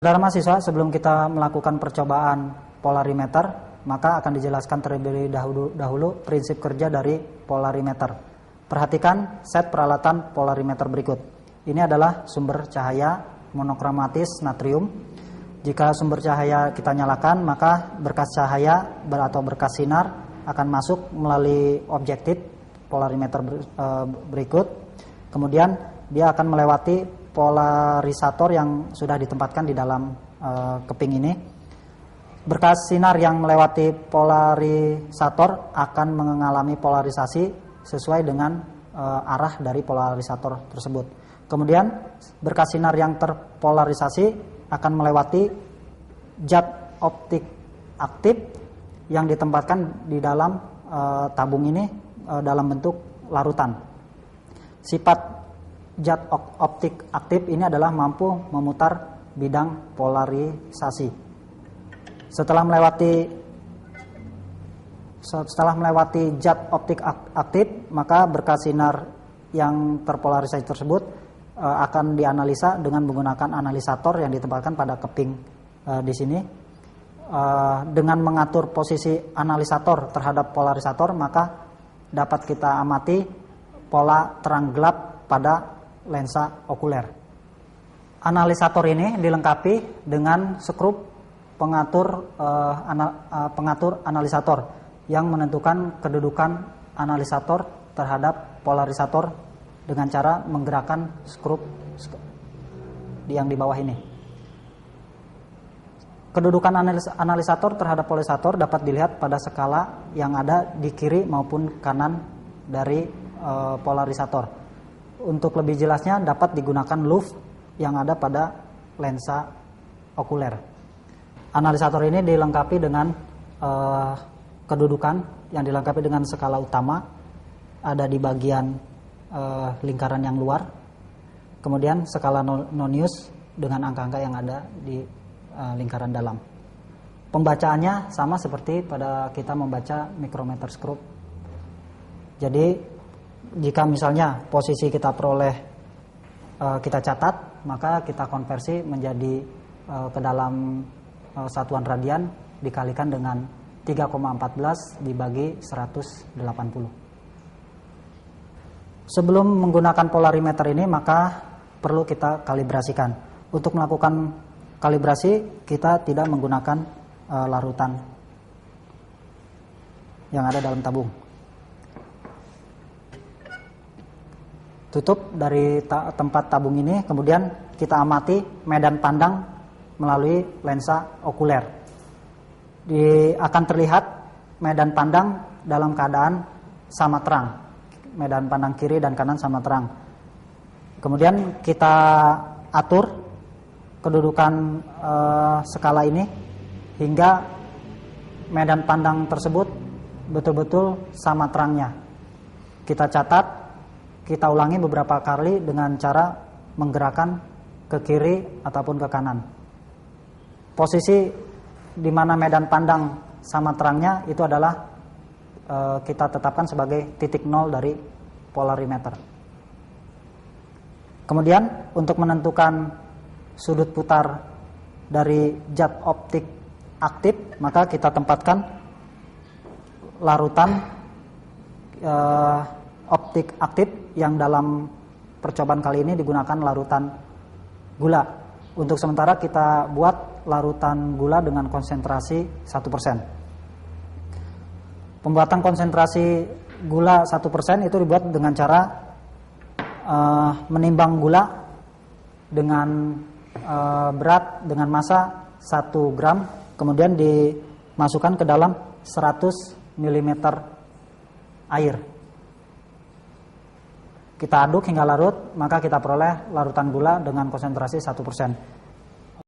Saudara mahasiswa, sebelum kita melakukan percobaan polarimeter, maka akan dijelaskan terlebih dahulu prinsip kerja dari polarimeter. Perhatikan set peralatan polarimeter berikut. Ini adalah sumber cahaya monokromatis natrium. Jika sumber cahaya kita nyalakan, maka berkas cahaya atau berkas sinar akan masuk melalui objektif polarimeter berikut. Kemudian dia akan melewati polarisator yang sudah ditempatkan di dalam keping ini. Berkas sinar yang melewati polarisator akan mengalami polarisasi sesuai dengan arah dari polarisator tersebut. Kemudian berkas sinar yang terpolarisasi akan melewati zat optik aktif yang ditempatkan di dalam tabung ini dalam bentuk larutan. Sifat zat optik aktif ini adalah mampu memutar bidang polarisasi. Setelah melewati zat optik aktif, maka berkas sinar yang terpolarisasi tersebut akan dianalisa dengan menggunakan analisator yang ditempatkan pada keping di sini. Dengan mengatur posisi analisator terhadap polarisator, maka dapat kita amati pola terang gelap pada lensa okuler. Analisator ini dilengkapi dengan skrup pengatur analisator yang menentukan kedudukan analisator terhadap polarisator dengan cara menggerakkan skrup yang di bawah ini. Kedudukan analisator terhadap polarisator dapat dilihat pada skala yang ada di kiri maupun kanan dari polarisator. Untuk lebih jelasnya dapat digunakan luv yang ada pada lensa okuler. Analisator ini dilengkapi dengan kedudukan yang dilengkapi dengan skala utama, ada di bagian lingkaran yang luar. Kemudian skala nonius dengan angka-angka yang ada di lingkaran dalam. Pembacaannya sama seperti pada kita membaca micrometer skrup. Jadi jika misalnya posisi kita peroleh kita catat, maka kita konversi menjadi ke dalam satuan radian dikalikan dengan 3,14 dibagi 180. Sebelum menggunakan polarimeter ini, maka perlu kita kalibrasikan. Untuk melakukan kalibrasi, kita tidak menggunakan larutan yang ada dalam tabung. Tutup dari tempat tabung ini, kemudian kita amati medan pandang melalui lensa okuler. Akan terlihat medan pandang dalam keadaan sama terang. Medan pandang kiri dan kanan sama terang. Kemudian kita atur kedudukan skala ini hingga medan pandang tersebut betul-betul sama terangnya. Kita catat, kita ulangi beberapa kali dengan cara menggerakkan ke kiri ataupun ke kanan. Posisi di mana medan pandang sama terangnya itu adalah kita tetapkan sebagai titik nol dari polarimeter. Kemudian untuk menentukan sudut putar dari zat optik aktif, maka kita tempatkan larutan optik aktif yang dalam percobaan kali ini digunakan larutan gula. Untuk sementara kita buat larutan gula dengan konsentrasi 1%. Pembuatan konsentrasi gula 1% itu dibuat dengan cara menimbang gula dengan berat dengan massa 1 gram, kemudian dimasukkan ke dalam 100 mm air. Kita aduk hingga larut, maka kita peroleh larutan gula dengan konsentrasi 1%.